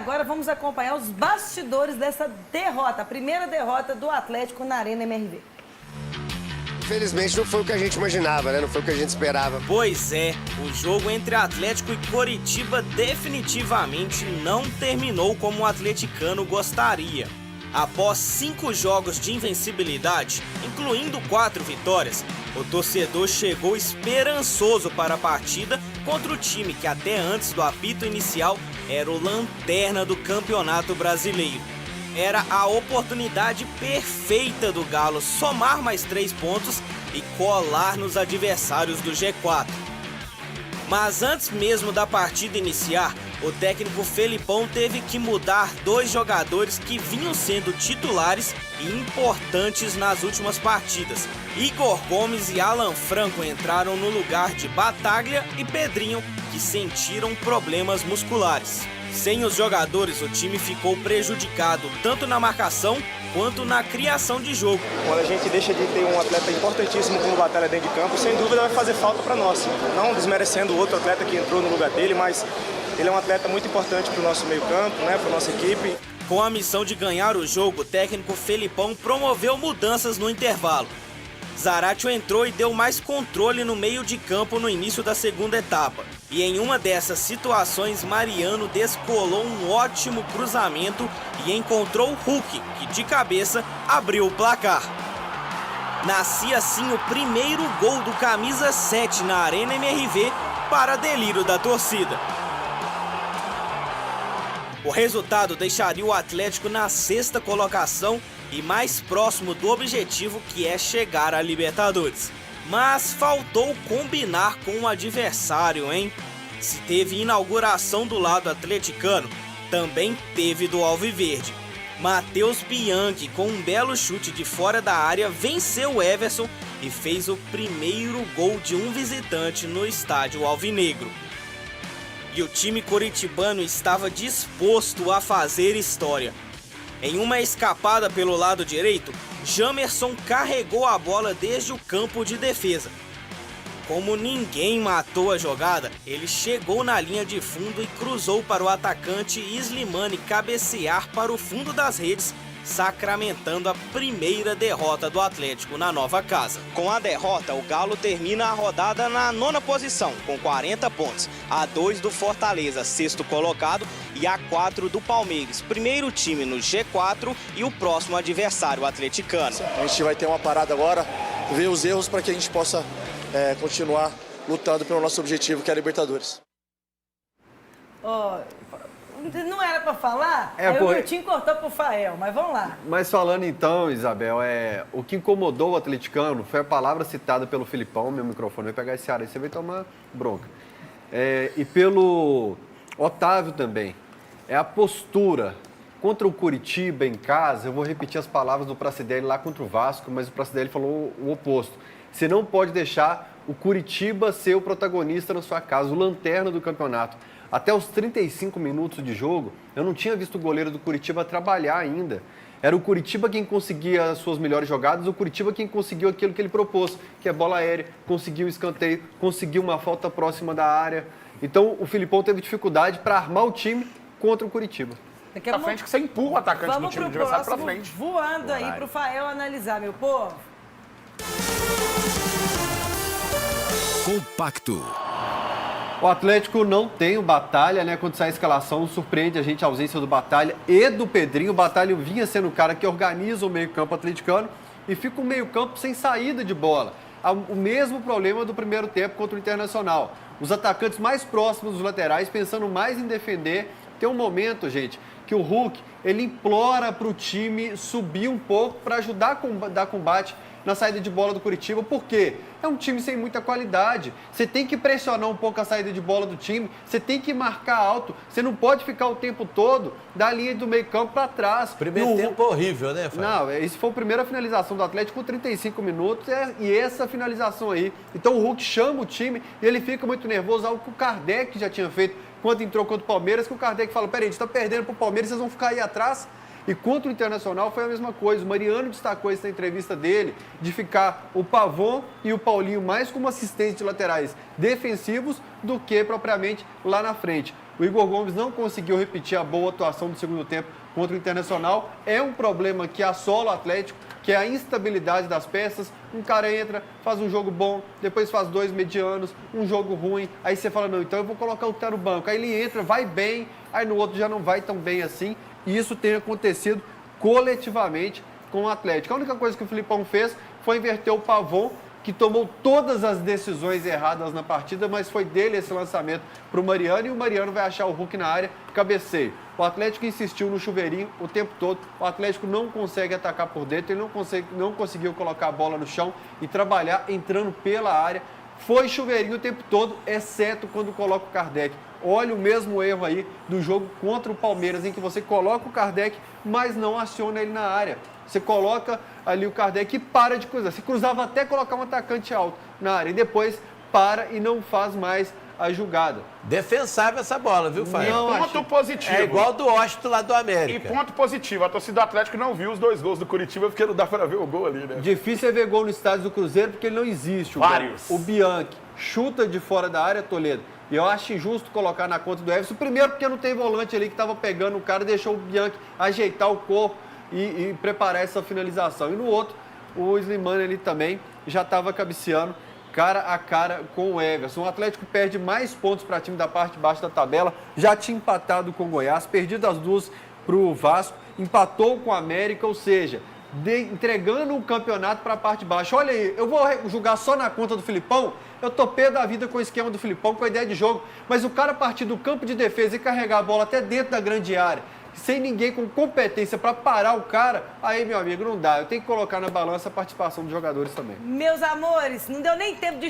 agora vamos acompanhar os bastidores dessa derrota, a primeira derrota do Atlético na Arena MRV. Infelizmente não foi o que a gente imaginava, né? Não foi o que a gente esperava. Pois é, o jogo entre Atlético e Coritiba definitivamente não terminou como o atleticano gostaria. Após 5 jogos de invencibilidade, incluindo 4 vitórias, o torcedor chegou esperançoso para a partida contra o time que até antes do apito inicial era o lanterna do Campeonato Brasileiro. Era a oportunidade perfeita do Galo somar mais 3 pontos e colar nos adversários do G4. Mas antes mesmo da partida iniciar, o técnico Felipão teve que mudar 2 jogadores que vinham sendo titulares e importantes nas últimas partidas. Igor Gomes e Alan Franco entraram no lugar de Bataglia e Pedrinho, que sentiram problemas musculares. Sem os jogadores, o time ficou prejudicado tanto na marcação quanto na criação de jogo. Quando a gente deixa de ter um atleta importantíssimo como Batalha dentro de campo, sem dúvida vai fazer falta para nós. Não desmerecendo o outro atleta que entrou no lugar dele, mas ele é um atleta muito importante para o nosso meio-campo, né, para a nossa equipe. Com a missão de ganhar o jogo, o técnico Felipão promoveu mudanças no intervalo. Zaratio entrou e deu mais controle no meio de campo no início da segunda etapa. E em uma dessas situações, Mariano descolou um ótimo cruzamento e encontrou o Hulk, que de cabeça abriu o placar. Nascia assim o primeiro gol do camisa 7 na Arena MRV para delírio da torcida. O resultado deixaria o Atlético na 6ª colocação e mais próximo do objetivo, que é chegar à Libertadores. Mas faltou combinar com o adversário, hein? Se teve inauguração do lado atleticano, também teve do Alviverde. Matheus Bianchi, com um belo chute de fora da área, venceu o Everson e fez o primeiro gol de um visitante no estádio alvinegro. E o time coritibano estava disposto a fazer história. Em uma escapada pelo lado direito, Jamerson carregou a bola desde o campo de defesa. Como ninguém matou a jogada, ele chegou na linha de fundo e cruzou para o atacante Slimani cabecear para o fundo das redes, sacramentando a primeira derrota do Atlético na nova casa. Com a derrota, o Galo termina a rodada na 9ª posição, com 40 pontos, a 2 do Fortaleza, 6º colocado, e a 4 do Palmeiras, primeiro time no G4 e o próximo adversário, o atleticano. A gente vai ter uma parada agora, ver os erros para que a gente possa continuar lutando pelo nosso objetivo, que é a Libertadores. Não era para falar? Aí o Miltinho cortou pro Fael, mas vamos lá. Mas falando então, Isabel, o que incomodou o atleticano foi a palavra citada pelo Filipão, meu microfone vai pegar esse ar aí, você vai tomar bronca. E pelo Otávio também. É a postura. Contra o Coritiba em casa, eu vou repetir as palavras do Pracidelli lá contra o Vasco, mas o Pracidelli falou o oposto. Você não pode deixar o Coritiba ser o protagonista na sua casa, o lanterna do campeonato. Até os 35 minutos de jogo, eu não tinha visto o goleiro do Coritiba trabalhar ainda. Era o Coritiba quem conseguia as suas melhores jogadas, o Coritiba quem conseguiu aquilo que ele propôs, que é bola aérea, conseguiu o escanteio, conseguiu uma falta próxima da área. Então, o Filipão teve dificuldade para armar o time contra o Coritiba. Pra frente que você empurra o atacante do time adversário pra frente. Voando aí pro Fael analisar, meu povo. Compacto. O Atlético não tem o Batalha, né? Quando sai a escalação, surpreende a gente a ausência do Batalha e do Pedrinho. O Batalha vinha sendo o cara que organiza o meio-campo atleticano e fica um meio-campo sem saída de bola. O mesmo problema do primeiro tempo contra o Internacional. Os atacantes mais próximos dos laterais, pensando mais em defender. Tem um momento, gente, que o Hulk, ele implora para o time subir um pouco para ajudar a dar combate na saída de bola do Coritiba. Por quê? É um time sem muita qualidade. Você tem que pressionar um pouco a saída de bola do time, você tem que marcar alto, você não pode ficar o tempo todo da linha do meio campo para trás. Primeiro tempo horrível, né, Fábio? Não, isso foi a primeira finalização do Atlético com 35 minutos e essa finalização aí. Então o Hulk chama o time e ele fica muito nervoso, algo que o Kardec já tinha feito quando entrou contra o Palmeiras, que o Kardec fala, peraí, a gente tá perdendo pro Palmeiras, vocês vão ficar aí atrás? E contra o Internacional foi a mesma coisa. O Mariano destacou isso na entrevista dele, de ficar o Pavon e o Paulinho mais como assistentes de laterais defensivos do que propriamente lá na frente. O Igor Gomes não conseguiu repetir a boa atuação do segundo tempo contra o Internacional. É um problema que assola o Atlético, que é a instabilidade das peças. Um cara entra, faz um jogo bom, depois faz 2 medianos, um jogo ruim. Aí você fala, não, então eu vou colocar o cara no banco. Aí ele entra, vai bem, aí no outro já não vai tão bem assim. E isso tem acontecido coletivamente com o Atlético. A única coisa que o Filipão fez foi inverter o Pavon, que tomou todas as decisões erradas na partida, mas foi dele esse lançamento para o Mariano, e o Mariano vai achar o Hulk na área, cabeceio. O Atlético insistiu no chuveirinho o tempo todo, o Atlético não consegue atacar por dentro, ele não conseguiu colocar a bola no chão e trabalhar entrando pela área. Foi chuveirinho o tempo todo, exceto quando coloca o Kardec. Olha o mesmo erro aí do jogo contra o Palmeiras, em que você coloca o Kardec, mas não aciona ele na área. Você coloca ali o Kardec e para de cruzar. Você cruzava até colocar um atacante alto na área e depois para e não faz mais a jogada. Defensável essa bola, viu, Fábio? Ponto positivo. É igual do Washington lá do América. E ponto positivo, a torcida do Atlético não viu os 2 gols do Curitiba, porque não dá pra ver o gol ali, né? Difícil é ver gol no estádio do Cruzeiro, porque ele não existe. Vários. O Bianchi chuta de fora da área, Toledo. E eu acho injusto colocar na conta do Everson. Primeiro porque não tem volante ali que estava pegando o cara, deixou o Bianchi ajeitar o corpo e preparar essa finalização. E no outro, o Slimani ali também já estava cabeceando cara a cara com o Everson. O Atlético perde mais pontos para time da parte de baixo da tabela, já tinha empatado com o Goiás, perdido as duas para o Vasco, empatou com o América, ou seja, entregando o campeonato para a parte de baixo. Olha aí, eu vou julgar só na conta do Filipão, eu tô pé da vida com o esquema do Filipão, com a ideia de jogo, mas o cara partir do campo de defesa e carregar a bola até dentro da grande área, sem ninguém com competência para parar o cara, aí, meu amigo, não dá. Eu tenho que colocar na balança a participação dos jogadores também. Meus amores, não deu nem tempo de